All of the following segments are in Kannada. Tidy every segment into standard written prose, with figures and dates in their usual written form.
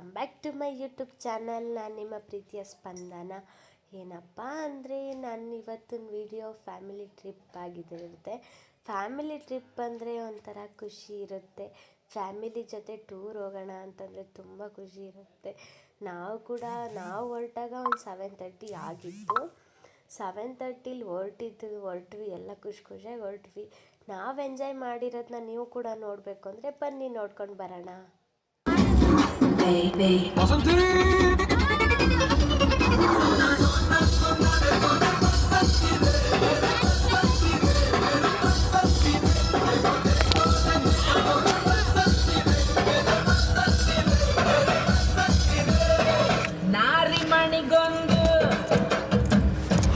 Welcome back to my YouTube channel. ನಾನು ನಿಮ್ಮ ಪ್ರೀತಿಯ ಸ್ಪಂದನ. ಏನಪ್ಪ ಅಂದರೆ ನಾನು ಇವತ್ತಿನ ವಿಡಿಯೋ ಫ್ಯಾಮಿಲಿ ಟ್ರಿಪ್ ಆಗಿರುತ್ತೆ. ಫ್ಯಾಮಿಲಿ ಟ್ರಿಪ್ ಅಂದರೆ ಒಂಥರ ಖುಷಿ ಇರುತ್ತೆ. ಫ್ಯಾಮಿಲಿ ಜೊತೆ ಟೂರ್ ಹೋಗೋಣ ಅಂತಂದರೆ ತುಂಬ ಖುಷಿ ಇರುತ್ತೆ. ನಾವು ಹೊರಟಾಗ ಒಂದು 7:30 ಆಗಿತ್ತು. 7:30 ಹೊರಟ್ವಿ, ಎಲ್ಲ ಖುಷಿಯಾಗಿ ಹೊರಟ್ವಿ. ನಾವು ಎಂಜಾಯ್ ಮಾಡಿರೋದನ್ನ ನೀವು ಕೂಡ ನೋಡಬೇಕು ಅಂದರೆ ಬನ್ನಿ ನೋಡ್ಕೊಂಡು ಬರೋಣ. ನಾರಿಮಣಿಗೊಂದು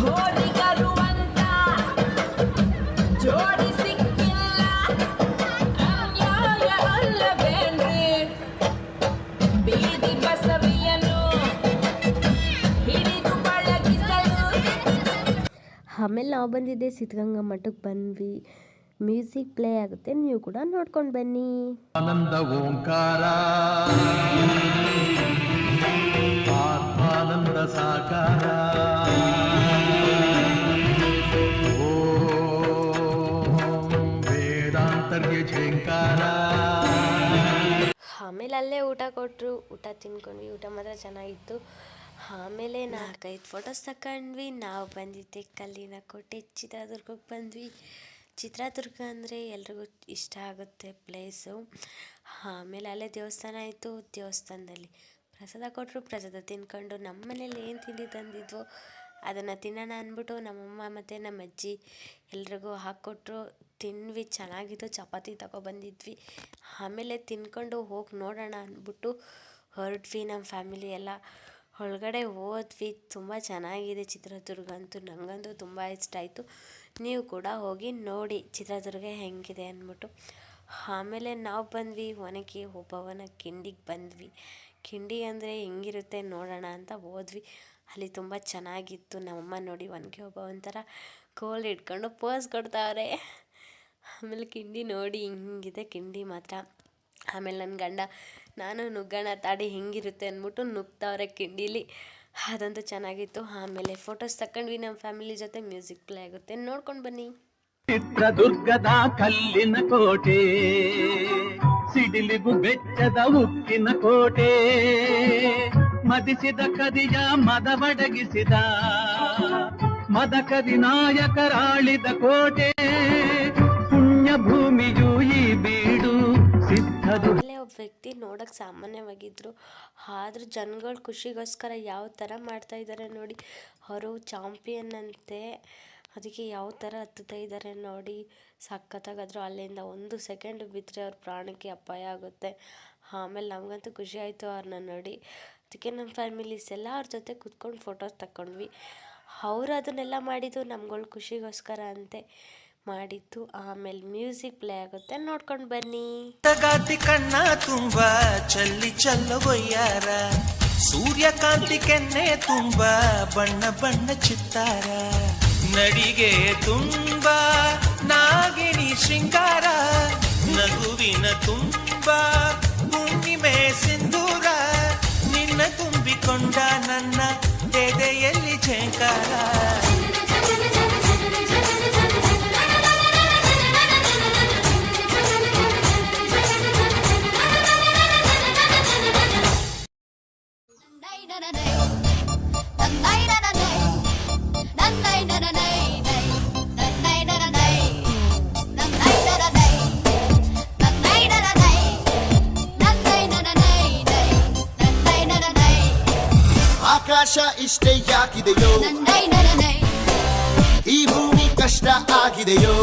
ಹೋರಿಗರುವಂತ ಜೋಡಿ ಸಿಕ್ಕಿಲ್ಲ, ಅನ್ಯಾಯ ಅಲ್ಲವೇನ್ರಿ? ಬೀದಿ ಬಸವಿಯನ್ನು ಹಿಡಿದು ಪಳಗಿಸಲು. ಆಮೇಲೆ ನಾವು ಬಂದಿದ್ದೆ ಸಿದ್ಧಗಂಗಾ ಮಠಕ್ಕೆ ಬಂದ್ವಿ. ಮ್ಯೂಸಿಕ್ ಪ್ಲೇ ಆಗುತ್ತೆ, ನೀವು ಕೂಡ ನೋಡ್ಕೊಂಡು ಬನ್ನಿ. ಆನಂದ ಓಂಕಾರ ಆತ್ಮಾನಂದ ಸಾಕಾರ ವೇದಾಂತರ್ಯ ಝೇಂಕಾರ. ಆಮೇಲೆ ಅಲ್ಲೇ ಊಟ ಕೊಟ್ಟರು, ಊಟ ತಿನ್ಕೊಂಡ್ವಿ. ಊಟ ಮಾತ್ರ ಚೆನ್ನಾಗಿತ್ತು. ಆಮೇಲೆ 4-5 ಫೋಟೋಸ್ ತಗೊಂಡ್ವಿ. ನಾವು ಬಂದಿದ್ದೆ ಕಲ್ಲಿನ ಕೋಟೆ ಚಿತ್ರದುರ್ಗಕ್ಕೆ ಬಂದ್ವಿ. ಚಿತ್ರದುರ್ಗ ಅಂದರೆ ಎಲ್ರಿಗೂ ಇಷ್ಟ ಆಗುತ್ತೆ ಪ್ಲೇಸು. ಆಮೇಲೆ ಅಲ್ಲೇ ದೇವಸ್ಥಾನ ಆಯಿತು. ದೇವಸ್ಥಾನದಲ್ಲಿ ಪ್ರಸಾದ ಕೊಟ್ಟರು, ಪ್ರಸಾದ ತಿನ್ಕೊಂಡು ನಮ್ಮ ಮನೇಲಿ ಏನು ತಿಂಡಿ ತಂದಿದ್ವೋ ಅದನ್ನು ತಿನ್ನೋಣ ಅಂದ್ಬಿಟ್ಟು ನಮ್ಮಮ್ಮ ಮತ್ತು ನಮ್ಮ ಅಜ್ಜಿ ಎಲ್ರಿಗೂ ಹಾಕ್ಕೊಟ್ರು. ತಿಂದ್ವಿ, ಚೆನ್ನಾಗಿತ್ತು. ಚಪಾತಿ ತಗೊಬಂದಿದ್ವಿ. ಆಮೇಲೆ ತಿನ್ಕೊಂಡು ಹೋಗಿ ನೋಡೋಣ ಅಂದ್ಬಿಟ್ಟು ಹೊರಟ್ವಿ. ನಮ್ಮ ಫ್ಯಾಮಿಲಿ ಎಲ್ಲ ಒಳಗಡೆ ಹೋದ್ವಿ. ತುಂಬ ಚೆನ್ನಾಗಿದೆ ಚಿತ್ರದುರ್ಗ ಅಂತೂ. ನನಗಂತೂ ತುಂಬ ಇಷ್ಟ ಆಯಿತು. ನೀವು ಕೂಡ ಹೋಗಿ ನೋಡಿ ಚಿತ್ರದುರ್ಗ ಹೆಂಗಿದೆ ಅಂದ್ಬಿಟ್ಟು. ಆಮೇಲೆ ನಾವು ಬಂದ್ವಿ ಒಬ್ಬವನ ಕಿಂಡಿಗೆ ಬಂದ್ವಿ. ಕಿಂಡಿ ಅಂದರೆ ಹೆಂಗಿರುತ್ತೆ ನೋಡೋಣ ಅಂತ ಹೋದ್ವಿ. ಅಲ್ಲಿ ತುಂಬ ಚೆನ್ನಾಗಿತ್ತು. ನಮ್ಮಮ್ಮ ನೋಡಿ ಒಬ್ಬ ಒಂಥರ ಕೋಲ್ ಇಟ್ಕೊಂಡು ಪೋಸ್ ಕೊಡ್ತಾವ್ರೆ. ಆಮೇಲೆ ಕಿಂಡಿ ನೋಡಿ ಹಿಂಗಿದೆ ಕಿಂಡಿ ಮಾತ್ರ. ಆಮೇಲೆ ನನ್ನ ಗಂಡ ನಾನು ನುಗ್ಗೋಣ ತಾಡಿ ಹೆಂಗಿರುತ್ತೆ ಅಂದ್ಬಿಟ್ಟು ನುಗ್ತಾವ್ರೆ ಕಿಂಡೀಲಿ. ಅದಂತೂ ಚೆನ್ನಾಗಿತ್ತು. ಆಮೇಲೆ ಫೋಟೋಸ್ ತಗೊಂಡ್ವಿ ನಮ್ಮ ಫ್ಯಾಮಿಲಿ ಜೊತೆ. ಮ್ಯೂಸಿಕ್ ಪ್ಲೇ ಆಗುತ್ತೆ, ನೋಡ್ಕೊಂಡು ಬನ್ನಿ. ಚಿತ್ರದುರ್ಗದ ಕಲ್ಲಿನ ಕೋಟೆ, ಸಿಡಿಲಿಗು ಬೆಚ್ಚದ ಉಕ್ಕಿನ ಕೋಟೆ, ಮದಿಸಿದ ಕದಿಯ ಮದವಡಗಿಸಿದ ಮದಕದಿ ನಾಯಕರಾಳಿದ ಕೋಟೆ, ಪುಣ್ಯ ಭೂಮಿಯು ಈ ಬೀಡು ಸಿದ್ಧದುರ್ಗ. ಒಬ್ಬ ವ್ಯಕ್ತಿ ನೋಡೋಕ್ಕೆ ಸಾಮಾನ್ಯವಾಗಿದ್ದರು, ಆದರೂ ಜನಗಳ ಖುಷಿಗೋಸ್ಕರ ಯಾವ ಥರ ಮಾಡ್ತಾಯಿದ್ದಾರೆ ನೋಡಿ. ಅವರು ಚಾಂಪಿಯನ್ ಅಂತೆ, ಅದಕ್ಕೆ ಯಾವ ಥರ ಹತ್ತುತ್ತಾ ಇದ್ದಾರೆ ನೋಡಿ. ಸಖತ್ತಾಗಾದ್ರು. ಅಲ್ಲಿಂದ 1 ಸೆಕೆಂಡ್ ಬಿದ್ದರೆ ಅವ್ರ ಪ್ರಾಣಕ್ಕೆ ಅಪಾಯ ಆಗುತ್ತೆ. ಆಮೇಲೆ ನಮಗಂತೂ ಖುಷಿ ಆಯಿತು ಅವ್ರನ್ನ ನೋಡಿ. ಅದಕ್ಕೆ ನಮ್ಮ ಫ್ಯಾಮಿಲೀಸ್ ಎಲ್ಲ ಅವ್ರ ಜೊತೆ ಕೂತ್ಕೊಂಡು ಫೋಟೋಸ್ ತಗೊಂಡ್ವಿ. ಅವರು ಅದನ್ನೆಲ್ಲ ಮಾಡಿದ್ದು ನಮ್ಗಳ ಖುಷಿಗೋಸ್ಕರ ಅಂತೆ ಮಾಡಿದ್ದು. ಆಮೇಲೆ ಮ್ಯೂಸಿಕ್ ಪ್ಲೇ ಆಗುತ್ತೆ, ನೋಡ್ಕೊಂಡು ಬನ್ನಿ. ಗಾತಿ ಕಣ್ಣ ತುಂಬ ಚಲ್ಲಿ ಚಲ್ಲವಯ್ಯಾರ, ಸೂರ್ಯಕಾಂತಿ ಕೆನ್ನೆ ತುಂಬ ಬಣ್ಣ ಬಣ್ಣ ಚಿತ್ತಾರ, ನಡಿಗೆ ತುಂಬ ನಾಗಿಣಿ ಶೃಂಗಾರ, ನಗುವಿನ ತುಂಬ ಹುಣ್ಣಿಮೆ ಸಿಂಧೂರ, ನಿನ್ನ ತುಂಬಿಕೊಂಡ ನನ್ನ ಎದೆಯಲ್ಲಿ ಝೇಂಕಾರ. ಆಕಾಶ ಇಷ್ಟೇ ಯಾಕಿದೆಯೋ, ಈ ಭೂಮಿ ಕಷ್ಟ ಆಗಿದೆಯೋ,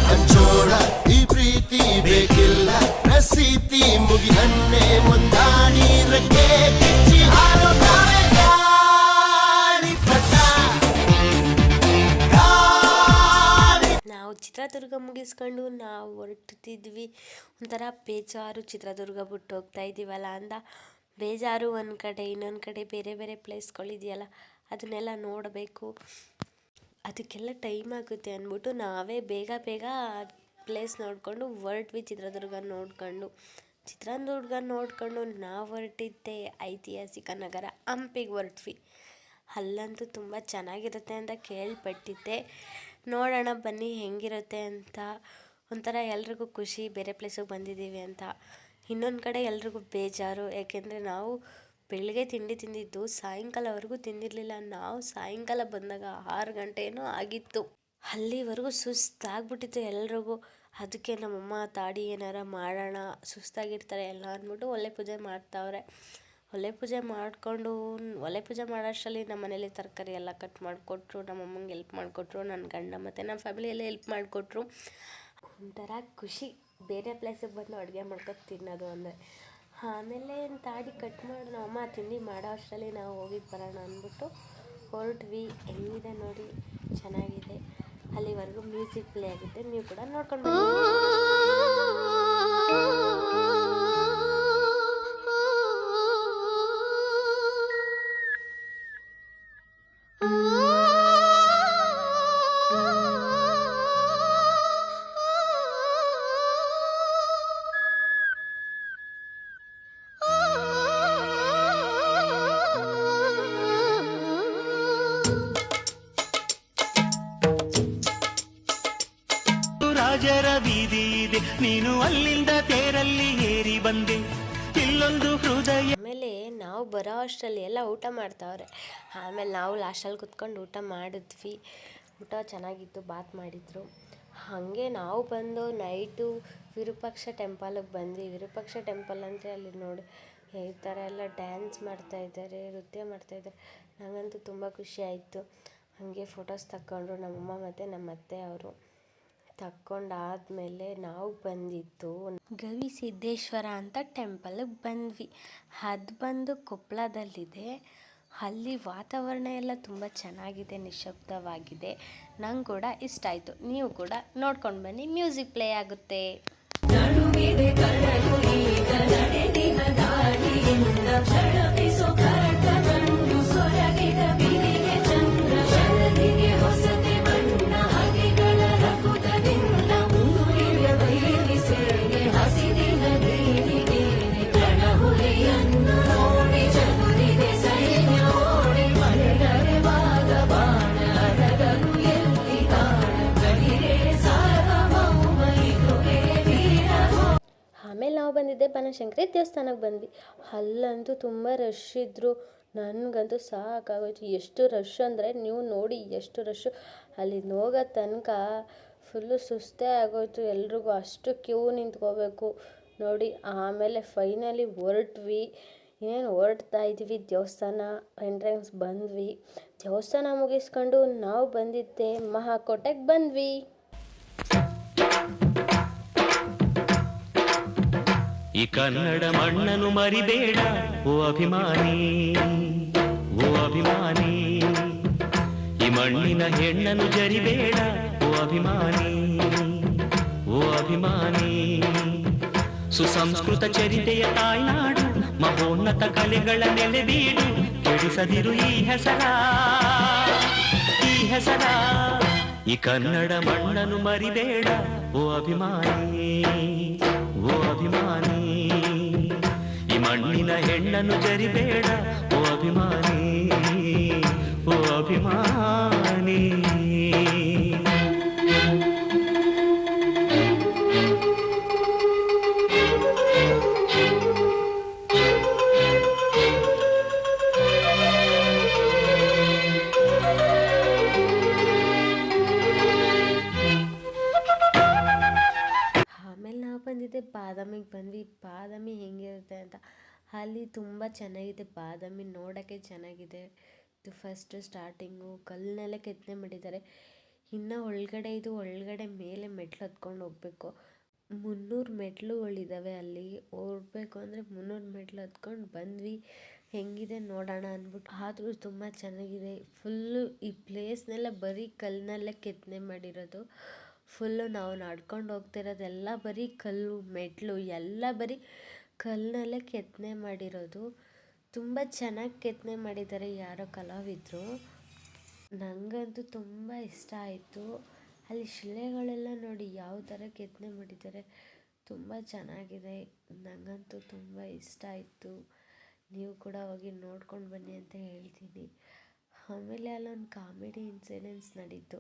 ಹಂಚೋಣ ಈ ಪ್ರೀತಿ ಬೇಕಿಲ್ಲ ಪ್ರಸೀತಿ ಮುಗಿದನ್ನೇ ಮುಂದಾಡಿ ರಕ್ಕೆ ಬಿಚ್ಚಿ ಹಾರುತ್ತಾರೆ ಗಾಳಿ ಪಟ. ನಾವು ಚಿತ್ರದುರ್ಗ ಮುಗಿಸ್ಕೊಂಡು ನಾವು ಹೊರಟಿದ್ವಿ. ಒಂಥರ ಬೇಜಾರು, ಚಿತ್ರದುರ್ಗ ಬಿಟ್ಟು ಹೋಗ್ತಾ ಇದ್ದೀವಲ್ಲ ಅಂತ ಬೇಜಾರು. ಒಂದು ಕಡೆ, ಇನ್ನೊಂದು ಕಡೆ ಬೇರೆ ಬೇರೆ ಪ್ಲೇಸ್ಗಳಿದೆಯಲ್ಲ ಅದನ್ನೆಲ್ಲ ನೋಡಬೇಕು, ಅದಕ್ಕೆಲ್ಲ ಟೈಮ್ ಆಗುತ್ತೆ ಅಂದ್ಬಿಟ್ಟು ನಾವೇ ಬೇಗ ಪ್ಲೇಸ್ ನೋಡಿಕೊಂಡು ಹೊರಟ್ವಿ ಚಿತ್ರದುರ್ಗ ನೋಡ್ಕೊಂಡು. ಚಿತ್ರದುರ್ಗ ನೋಡ್ಕೊಂಡು ನಾವು ಹೊರಟಿದ್ದೆ ಐತಿಹಾಸಿಕ ನಗರ ಹಂಪಿಗೆ ಹೊರಟ್ವಿ. ಅಲ್ಲಂತೂ ತುಂಬ ಚೆನ್ನಾಗಿರುತ್ತೆ ಅಂತ ಕೇಳ್ಪಟ್ಟಿದ್ದೆ. ನೋಡೋಣ ಬನ್ನಿ ಹೆಂಗಿರುತ್ತೆ ಅಂತ. ಒಂಥರ ಎಲ್ರಿಗೂ ಖುಷಿ, ಬೇರೆ ಪ್ಲೇಸಿಗೆ ಬಂದಿದ್ದೀವಿ ಅಂತ. ಇನ್ನೊಂದು ಕಡೆ ಎಲ್ರಿಗೂ ಬೇಜಾರು, ಯಾಕೆಂದರೆ ನಾವು ಬೆಳಗ್ಗೆ ತಿಂಡಿ ತಿಂದಿದ್ದು ಸಾಯಂಕಾಲವರೆಗೂ ತಿಂದಿರಲಿಲ್ಲ. ನಾವು ಸಾಯಂಕಾಲ ಬಂದಾಗ 6 ಗಂಟೆ ಏನೋ ಆಗಿತ್ತು. ಅಲ್ಲಿವರೆಗೂ ಸುಸ್ತಾಗ್ಬಿಟ್ಟಿತ್ತು ಎಲ್ರಿಗೂ. ಅದಕ್ಕೆ ನಮ್ಮಮ್ಮ ತಾಡಿ ಏನಾರ ಮಾಡೋಣ, ಸುಸ್ತಾಗಿರ್ತಾರೆ ಎಲ್ಲ ಅಂದ್ಬಿಟ್ಟು ಒಲೆ ಪೂಜೆ ಮಾಡ್ತಾವ್ರೆ. ಒಲೆ ಪೂಜೆ ಮಾಡೋ ಅಷ್ಟರಲ್ಲಿ ನಮ್ಮ ಮನೇಲಿ ತರಕಾರಿ ಎಲ್ಲ ಕಟ್ ಮಾಡಿಕೊಟ್ರು, ನಮ್ಮಮ್ಮಂಗೆ ಹೆಲ್ಪ್ ಮಾಡಿಕೊಟ್ರು, ನನ್ನ ಗಂಡ ಮತ್ತು ನಮ್ಮ ಫ್ಯಾಮಿಲಿಯೆಲ್ಲ ಹೆಲ್ಪ್ ಮಾಡಿಕೊಟ್ರು. ಒಂಥರ ಖುಷಿ ಬೇರೆ ಪ್ಲೇಸಿಗೆ ಬಂದು ಅಡುಗೆ ಮಾಡ್ಕೊಂಡು ತಿನ್ನೋದು ಅಂದರೆ. ಆಮೇಲೆ ತಾಡಿ ಕಟ್ ಮಾಡಿ ನಮ್ಮಮ್ಮ ತಿಂಡಿ ಮಾಡೋ ಅಷ್ಟರಲ್ಲಿ ನಾವು ಹೋಗಿದ್ದು ಬರೋಣ ಅಂದ್ಬಿಟ್ಟು ಹೊರಟ್ವಿ. ಹೆಂಗಿದೆ ನೋಡಿ, ಚೆನ್ನಾಗಿದೆ. ಅಲ್ಲಿವರೆಗೂ ಮ್ಯೂಸಿಕ್ ಪ್ಲೇ ಆಗಿದೆ, ನೀವು ಕೂಡ ನೋಡ್ಕೊಂಡು ರಾಜರ ಬೀದಿ ಇದೆ, ನೀನು ಅಲ್ಲಿಂದ ತೇರಲ್ಲಿ ಏರಿ ಬಂದೆ, ಇಲ್ಲೊಂದು ಹೃದಯ. ಆಮೇಲೆ ನಾವು ಬರೋ ಅಷ್ಟರಲ್ಲಿ ಎಲ್ಲ ಊಟ ಮಾಡ್ತಾವ್ರೆ. ಆಮೇಲೆ ನಾವು ಲಾಸ್ಟಲ್ಲಿ ಕುತ್ಕೊಂಡು ಊಟ ಮಾಡಿದ್ವಿ. ಊಟ ಚೆನ್ನಾಗಿತ್ತು, ಬಾತ್ ಮಾಡಿದ್ರು. ಹಾಗೆ ನಾವು ಬಂದು ನೈಟು ವಿರೂಪಾಕ್ಷ ಟೆಂಪಲಿಗೆ ಬಂದ್ವಿ. ವಿರೂಪಾಕ್ಷ ಟೆಂಪಲ್ ಅಂದರೆ ಅಲ್ಲಿ ನೋಡಿ ಈ ಥರ ಎಲ್ಲ ಡ್ಯಾನ್ಸ್ ಮಾಡ್ತಾಯಿದ್ದಾರೆ, ನೃತ್ಯ ಮಾಡ್ತಾಯಿದ್ದಾರೆ. ನನಗಂತೂ ತುಂಬ ಖುಷಿ ಆಯಿತು. ಹಾಗೆ ಫೋಟೋಸ್ ತಗೊಂಡ್ರು ನಮ್ಮಮ್ಮ ಮತ್ತು ನಮ್ಮ ಅತ್ತೆ ಅವರು. ತಕ್ಕೊಂಡಾದ್ಮೇಲೆ ನಾವು ಬಂದಿದ್ದು ಗವಿಸಿದ್ದೇಶ್ವರ ಅಂತ ಟೆಂಪಲ್ಗೆ ಬಂದ್ವಿ. ಅದು ಬಂದು ಕೊಪ್ಪಳದಲ್ಲಿದೆ. ಅಲ್ಲಿ ವಾತಾವರಣ ಎಲ್ಲ ತುಂಬ ಚೆನ್ನಾಗಿದೆ, ನಿಶಬ್ದವಾಗಿದೆ. ನಂಗೆ ಕೂಡ ಇಷ್ಟ ಆಯಿತು. ನೀವು ಕೂಡ ನೋಡ್ಕೊಂಡು ಬನ್ನಿ, ಮ್ಯೂಸಿಕ್ ಪ್ಲೇ ಆಗುತ್ತೆ. ನಡುವಿದೆ ಕರಡು ಈಗ ನಡೆದಿನ ದಾರಿಯಿಂದ ಝಳಪಿಸೋ ಕರಟ ಕಂಡು ಸೊರಗಿದ ಬಿದಿಗೆ ಚಂದ್ರ ಶರದಿಗೆ ಹೊಸತೆ ಬಣ್ಣ ಹಗೆಗಳ ರಕುತದಿಂದ ಮುಂದುವರಿದ ಬಯಲಿ ಸೇನೆ ಹಸಿದಿನ ನೀರಿಗೆ ಕಣಹುಲಿಯನ್ನು ನೋಡಿ ಚದುರಿದೆ ಸೈನ್ಯ ಓಡಿ ಮಳೆಗರೆ ಬಾಣ ಅರಗನು ಎಲ್ಲಿ ಕಾಣ ಕಡಿರೆ ಸಾರ್ವಭೌಮ ಇದುವೇ ವೀರ. ಆಮೇಲೆ ನಾವು ಬಂದಿದ್ದೆ ಬನಶಂಕರಿ ದೇವಸ್ಥಾನಕ್ಕೆ ಬಂದ್ವಿ. ಅಲ್ಲಂತೂ ತುಂಬ ರಶ್ ಇದ್ದರು. ನನಗಂತೂ ಸಾಕಾಗೋಯ್ತು. ಎಷ್ಟು ರಶ್ ಅಂದರೆ ನೀವು ನೋಡಿ ಎಷ್ಟು ರಶ್ಶು. ಅಲ್ಲಿ ಹೋಗೋ ತನಕ ಫುಲ್ಲು ಸುಸ್ತೇ ಆಗೋಯ್ತು ಎಲ್ರಿಗೂ, ಅಷ್ಟು ಕ್ಯೂ ನಿಂತ್ಕೋಬೇಕು ನೋಡಿ. ಆಮೇಲೆ ಫೈನಲಿ ಹೊರಟ್ವಿ. ಹೊರಡ್ತಾ ಇದ್ವಿ, ದೇವಸ್ಥಾನ ಎಂಟ್ರೆನ್ಸ್ ಬಂದ್ವಿ. ದೇವಸ್ಥಾನ ಮುಗಿಸ್ಕೊಂಡು ನಾವು ಬಂದಿದ್ದೆ ಮಹಾಕೋಟೆಗೆ ಬಂದ್ವಿ. ಈ ಕನ್ನಡ ಮಣ್ಣನ್ನು ಮರಿಬೇಡ ಓ ಅಭಿಮಾನಿ, ಓ ಅಭಿಮಾನಿ. ಈ ಮಣ್ಣಿನ ಹೆಣ್ಣನ್ನು ಜರಿಬೇಡ ಓ ಅಭಿಮಾನಿ, ಓ ಅಭಿಮಾನಿ. ಸುಸಂಸ್ಕೃತ ಚರಿತೆಯ ತಾಯ್ನಾಡು, ಮಹೋನ್ನತ ಕಲೆಗಳ ನೆಲೆಬೀಡು. ಕೆಡಿಸದಿರು ಈ ಹೆಸರ, ಈ ಹೆಸರ. ಈ ಕನ್ನಡ ಮಣ್ಣನ್ನು ಮರಿಬೇಡ ಓ ಅಭಿಮಾನಿ, ಓ ಅಭಿಮಾನಿ. ಈ ಮಣ್ಣಿನ ಹೆಣ್ಣನ್ನು ಜರಿಬೇಡ ಓ ಅಭಿಮಾನಿ, ಓ ಅಭಿಮಾನಿ. ಬಂದಿದ್ದೆ ಬಾದಾಮಿಗೆ ಬಂದ್ವಿ. ಬಾದಾಮಿ ಹೆಂಗಿರುತ್ತೆ ಅಂತ. ಅಲ್ಲಿ ತುಂಬ ಚೆನ್ನಾಗಿದೆ ಬಾದಾಮಿ, ನೋಡೋಕ್ಕೆ ಚೆನ್ನಾಗಿದೆ. ಇದು ಫಸ್ಟು ಸ್ಟಾರ್ಟಿಂಗು ಕಲ್ಲಿನಲ್ಲೇ ಕೆತ್ತನೆ ಮಾಡಿದ್ದಾರೆ. ಇನ್ನು ಒಳಗಡೆ ಮೇಲೆ ಮೆಟ್ಲು ಹತ್ಕೊಂಡು ಹೋಗ್ಬೇಕು. 300 ಮೆಟ್ಲುಗಳಿದ್ದಾವೆ ಅಲ್ಲಿ. ಹೋಗ್ಬೇಕು ಅಂದರೆ 300 ಮೆಟ್ಲು ಹತ್ಕೊಂಡು ಬಂದ್ವಿ. ಹೆಂಗಿದೆ ನೋಡೋಣ ಅಂದ್ಬಿಟ್ಟು. ಆದರೂ ತುಂಬ ಚೆನ್ನಾಗಿದೆ. ಫುಲ್ಲು ಈ ಪ್ಲೇಸ್ನೆಲ್ಲ ಬರೀ ಕಲ್ಲಿನಲ್ಲೇ ಕೆತ್ತನೆ ಮಾಡಿರೋದು. ಫುಲ್ಲು ನಾವು ನಡ್ಕೊಂಡು ಹೋಗ್ತಿರೋದೆಲ್ಲ ಬರೀ ಕಲ್ಲು, ಮೆಟ್ಲು ಎಲ್ಲ ಬರೀ ಕಲ್ಲಿನಲ್ಲೇ ಕೆತ್ತನೆ ಮಾಡಿರೋದು. ತುಂಬ ಚೆನ್ನಾಗಿ ಕೆತ್ತನೆ ಮಾಡಿದ್ದಾರೆ ಯಾರೋ ಕಲಾವಿದರು. ನನಗಂತೂ ತುಂಬ ಇಷ್ಟ ಆಯಿತು. ಅಲ್ಲಿ ಶಿಲೆಗಳೆಲ್ಲ ನೋಡಿ ಯಾವ ಥರ ಕೆತ್ತನೆ ಮಾಡಿದ್ದಾರೆ, ತುಂಬ ಚೆನ್ನಾಗಿದೆ, ನನಗಂತೂ ತುಂಬ ಇಷ್ಟ ಆಯಿತು. ನೀವು ಕೂಡ ಹೋಗಿ ನೋಡ್ಕೊಂಡು ಬನ್ನಿ ಅಂತ ಹೇಳ್ತೀನಿ. ಆಮೇಲೆ ಅಲ್ಲೊಂದು ಕಾಮಿಡಿ ಇನ್ಸಿಡೆನ್ಸ್ ನಡೀತು.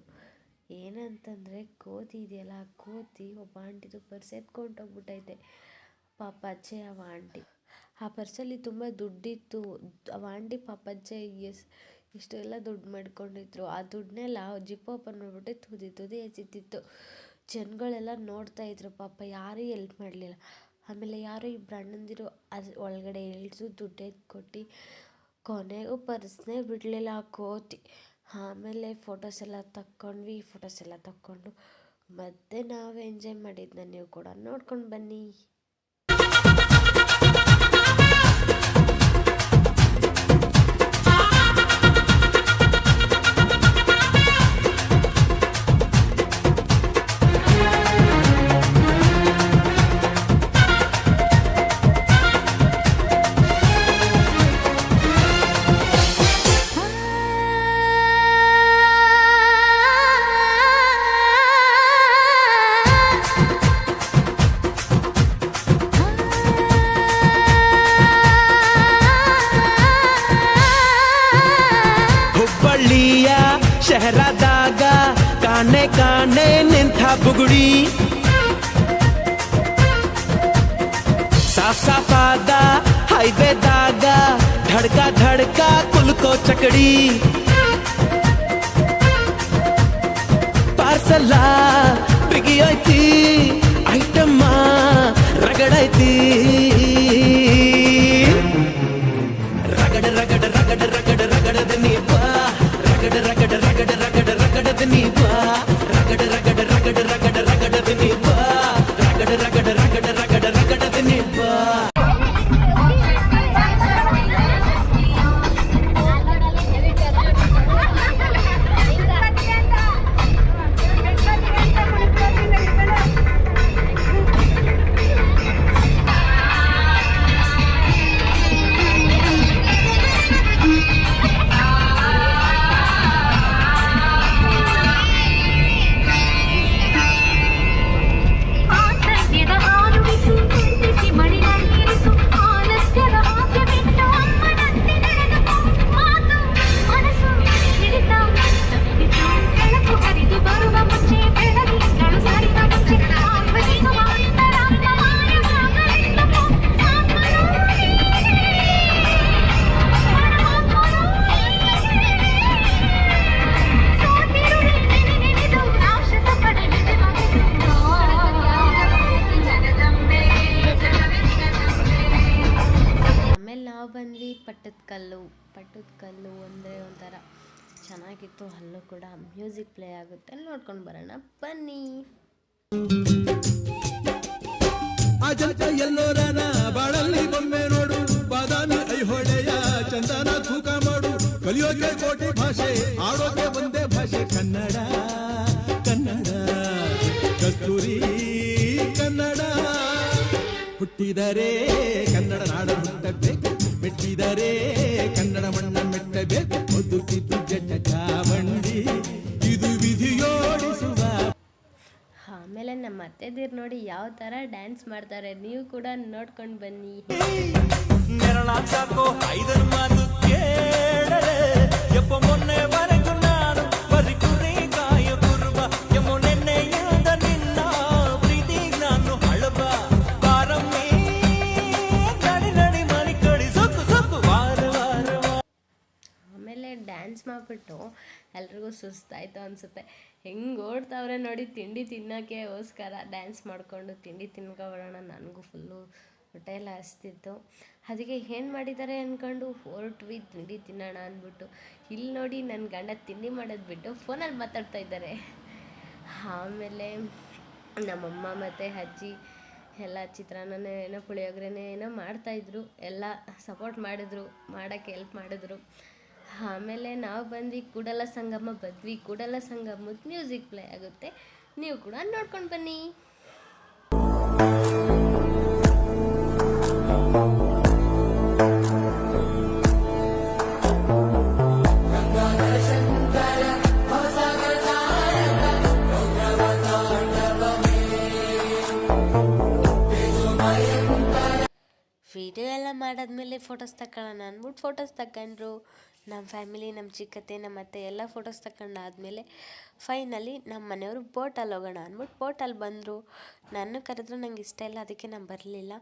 ಏನಂತಂದರೆ ಕೋತಿ ಇದೆಯಲ್ಲ, ಆ ಕೋತಿ ಒಬ್ಬ ಆಂಟಿದು ಪರ್ಸ್ ಎತ್ಕೊಂಡು ಹೋಗ್ಬಿಟ್ಟೈತೆ. ಪಾಪ ಅಜ್ಜೆ ಅವ ಆಂಟಿ, ಆ ಪರ್ಸಲ್ಲಿ ತುಂಬ ದುಡ್ಡಿತ್ತು. ಅವ ಆಂಟಿ ಪಾಪ ಅಜ್ಜೆ ಇಷ್ಟೆಲ್ಲ ದುಡ್ಡು ಮಾಡ್ಕೊಂಡಿದ್ರು. ಆ ದುಡ್ಡನ್ನೆಲ್ಲ ಜಿಪ್ ಓಪನ್ ಮಾಡಿಬಿಟ್ಟು ತುದಿ ಎಸಿತಿತ್ತು. ಜನಗಳೆಲ್ಲ ನೋಡ್ತಾಯಿದ್ರು, ಪಾಪ ಯಾರೂ ಎಲ್ಪ್ ಮಾಡಲಿಲ್ಲ. ಆಮೇಲೆ ಯಾರೋ ಇಬ್ಬರು ಅಣ್ಣಂದಿರು ಅದು ಒಳಗಡೆ ಇಳಿದು ದುಡ್ಡು ಕೊಟ್ಟು ಕೊನೆಗೂ ಪರ್ಸ್ನೇ ಬಿಡಲಿಲ್ಲ ಆ ಕೋತಿ. ಆಮೇಲೆ ಫೋಟೋಸ್ ಎಲ್ಲ ತಕ್ಕೊಂಡು ಮತ್ತೆ ನಾವು ಎಂಜಾಯ್ ಮಾಡಿದ್ದನ್ನ ನೀವು ಕೂಡ ನೋಡ್ಕೊಂಡು ಬನ್ನಿ. ಹುಬ್ಬಳ್ಳಿಯ ಶಹರದಾಗ ಕಾಣೆ ನಿಂತ ಬುಗುಡಿ, ಸಾಫಾದ ಹೈವೇದಾಗ ಧಡ್ಕ ಕುಲ್ಕೋ ಚಕಡಿ, ಪಾರ್ಸಲ್ಲ ಬಿಗಿಯೈತಿ ಐಟಮ್ಮ ರಗಡೈತಿ, ರಗಡದ ನೀವಾ ರಗಡದ ನೀವಾ ರಗಡದ ನೀವಾ ರಗಡದ ನೀವಾ. ಪಟ್ಟದಕಲ್ಲು ಅಂದರೆ ಒಂಥರ ಚೆನ್ನಾಗಿತ್ತು. ಅಲ್ಲೂ ಕೂಡ ಮ್ಯೂಸಿಕ್ ಪ್ಲೇ ಆಗುತ್ತೆ, ನೋಡ್ಕೊಂಡು ಬರೋಣ ಬನ್ನಿ. ಅಜಂತ ಎಲ್ಲೋರನ ಬಾಳಲ್ಲಿ ಬೊಮ್ಮೆ ನೋಡು, ಬಾದಾಮಿ ಐಹೊಳೆಯ ಚಂದನ ತೂಕ ಮಾಡು, ಕಲಿಯೋಕೆ ಕೋಟಿ ಭಾಷೆ ಆಡೋಕೆ ಒಂದೇ ಭಾಷೆ ಕನ್ನಡ ಕನ್ನಡ ಕಸ್ತೂರಿ ಕನ್ನಡ. ಹುಟ್ಟಿದರೆ ಕನ್ನಡ ನಾಡ ಹುಟ್ಟಬೇಕು, ಮೆಟ್ಟಿದರೆ ಕನ್ನಡ ಮಣ್ಣ ಮೆಟ್ಟಬೇಕು, ಬದುಕಿದ್ದು ಜಟ ಚಾವಂಡಿ ಇದು ವಿಧಿಯೋಡಿಸುವ. ಆಮೇಲೆ ನಮ್ಮ ಅತ್ತೆದಿರು ನೋಡಿ ಯಾವ ಥರ ಡ್ಯಾನ್ಸ್ ಮಾಡ್ತಾರೆ, ನೀವು ಕೂಡ ನೋಡ್ಕೊಂಡು ಬನ್ನಿ. ಮಾತು ಕೇಳರೆ ಎಪ್ಪ ಮೊನ್ನೆವರೆಗೂ ನಾನು ಬರಿ ಕುರಿ ಕಾಯ ಕುರುಬ ಎಮ್ಮೊ ನೆನ್ನೆಯಿಂದ ನಿನ್ನ ಪ್ರೀತಿ ನಾನು ಹಳಬ ಬಾರಮ್ಮಿ ನಡಿ ಮನಿ ಕಡಿ ಸೊಕ್ಕು ವಾರ. ಆಮೇಲೆ ಡ್ಯಾನ್ಸ್ ಮಾಡಿಬಿಟ್ಟು ಎಲ್ರಿಗೂ ಸುಸ್ತಾಯ್ತು ಅನಿಸುತ್ತೆ. ಹೆಂಗೆ ಓಡ್ತಾವ್ರೆ ನೋಡಿ ತಿಂಡಿ ತಿನ್ನೋಕ್ಕೋಸ್ಕರ ಡ್ಯಾನ್ಸ್ ಮಾಡಿಕೊಂಡು ತಿಂಡಿ ತಿನ್ಕೊಬಿಡೋಣ. ನನಗೂ ಫುಲ್ಲು ಹೊಟ್ಟೆ ಎಲ್ಲ ಹಸ್ತಿತ್ತು. ಅದಕ್ಕೆ ಏನು ಮಾಡಿದ್ದಾರೆ ಅಂದ್ಕೊಂಡು ಹೊರಟ್ವಿ ತಿಂಡಿ ತಿನ್ನೋಣ ಅಂದ್ಬಿಟ್ಟು. ಇಲ್ಲಿ ನೋಡಿ ನನ್ನ ಗಂಡ ತಿಂಡಿ ಮಾಡೋದು ಬಿಟ್ಟು ಫೋನಲ್ಲಿ ಮಾತಾಡ್ತಾ ಇದ್ದಾರೆ. ಆಮೇಲೆ ನಮ್ಮಮ್ಮ ಮತ್ತು ಅಜ್ಜಿ ಎಲ್ಲ ಚಿತ್ರಾನ್ನ ಏನೋ ಪುಳಿಯೋಗರೆನೇ ಏನೋ ಮಾಡ್ತಾಯಿದ್ರು, ಎಲ್ಲ ಸಪೋರ್ಟ್ ಮಾಡಿದ್ರು, ಮಾಡೋಕ್ಕೆ ಹೆಲ್ಪ್ ಮಾಡಿದ್ರು. ಆಮೇಲೆ ನಾವು ಬಂದ್ವಿ ಕೂಡಲ ಸಂಗಮ ಕೂಡಲ ಸಂಗಮದ ಮ್ಯೂಸಿಕ್ ಪ್ಲೇ ಆಗುತ್ತೆ, ನೀವು ಕೂಡ ನೋಡ್ಕೊಂಡು ಬನ್ನಿ. ಮಾಡಾದ್ಮೇಲೆ ಫೋಟೋಸ್ ತಗೊಳ್ಳೋಣ ಅಂದ್ಬಿಟ್ಟು ಫೋಟೋಸ್ ತಗೊಂಡ್ರು. ನಮ್ಮ ಫ್ಯಾಮಿಲಿ, ನಮ್ಮ ಚಿಕ್ಕತ್ತೆ, ನಮ್ಮ ಅತ್ತೆ ಎಲ್ಲ ಫೋಟೋಸ್ ತಗೊಂಡಾದ್ಮೇಲೆ ಫೈನಲಿ ನಮ್ಮ ಮನೆಯವರು ಬೋಟಲ್ಲಿ ಹೋಗೋಣ ಅಂದ್ಬಿಟ್ಟು ಬೋಟಲ್ಲಿ ಬಂದರು. ನನ್ನ ಕರೆದ್ರು, ನಂಗೆ ಇಷ್ಟ ಇಲ್ಲ, ಅದಕ್ಕೆ ನಾನು ಬರಲಿಲ್ಲ.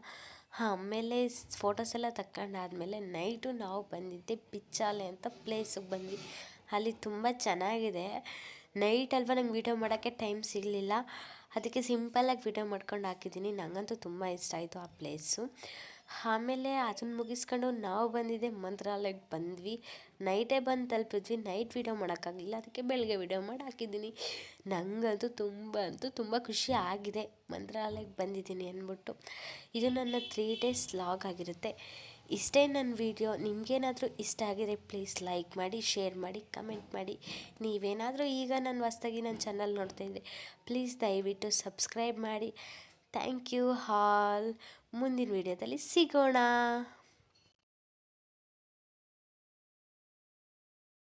ಆಮೇಲೆ ಫೋಟೋಸ್ ಎಲ್ಲ ತಗೊಂಡಾದ್ಮೇಲೆ ನೈಟು ನಾವು ಬಂದಿದ್ದೆ ಬಿಚ್ಚಾಲೆ ಅಂತ ಪ್ಲೇಸಿಗೆ ಬಂದ್ವಿ. ಅಲ್ಲಿ ತುಂಬ ಚೆನ್ನಾಗಿದೆ. ನೈಟ್ ಅಲ್ವಾ, ನಂಗೆ ವೀಡಿಯೋ ಮಾಡೋಕ್ಕೆ ಟೈಮ್ ಸಿಗಲಿಲ್ಲ, ಅದಕ್ಕೆ ಸಿಂಪಲ್ಲಾಗಿ ವೀಡಿಯೋ ಮಾಡ್ಕೊಂಡು ಹಾಕಿದ್ದೀನಿ. ನನಗಂತೂ ತುಂಬ ಇಷ್ಟ ಆಯಿತು ಆ ಪ್ಲೇಸು. ಆಮೇಲೆ ಅದನ್ನು ಮುಗಿಸ್ಕೊಂಡು ನಾವು ಬಂದಿದ್ದೆ ಮಂತ್ರಾಲಯಕ್ಕೆ ಬಂದ್ವಿ. ನೈಟೇ ಬಂದು ತಲುಪಿದ್ವಿ. ನೈಟ್ ವೀಡಿಯೋ ಮಾಡೋಕ್ಕಾಗಲಿಲ್ಲ, ಅದಕ್ಕೆ ಬೆಳಗ್ಗೆ ವೀಡಿಯೋ ಮಾಡಿ ಹಾಕಿದ್ದೀನಿ. ನನಗಂತೂ ತುಂಬ ಖುಷಿ ಆಗಿದೆ ಮಂತ್ರಾಲಯಕ್ಕೆ ಬಂದಿದ್ದೀನಿ ಅಂದ್ಬಿಟ್ಟು. ಇದು ನನ್ನ 3 days ವ್ಲಾಗ್ ಆಗಿರುತ್ತೆ. ಇಷ್ಟೇ ನನ್ನ ವೀಡಿಯೋ. ನಿಮಗೇನಾದರೂ ಇಷ್ಟ ಆಗಿದೆ ಪ್ಲೀಸ್ ಲೈಕ್ ಮಾಡಿ, ಶೇರ್ ಮಾಡಿ, ಕಮೆಂಟ್ ಮಾಡಿ. ನೀವೇನಾದರೂ ಈಗ ನಾನು ಹೊಸ್ದಾಗಿ ನನ್ನ ಚಾನಲ್ ನೋಡ್ತಾಯಿದ್ರೆ ಪ್ಲೀಸ್ ದಯವಿಟ್ಟು ಸಬ್ಸ್ಕ್ರೈಬ್ ಮಾಡಿ. Thank you all. ಮುಂದಿನ ವೀಡಿಯೋದಲ್ಲಿ ಸಿಗೋಣ.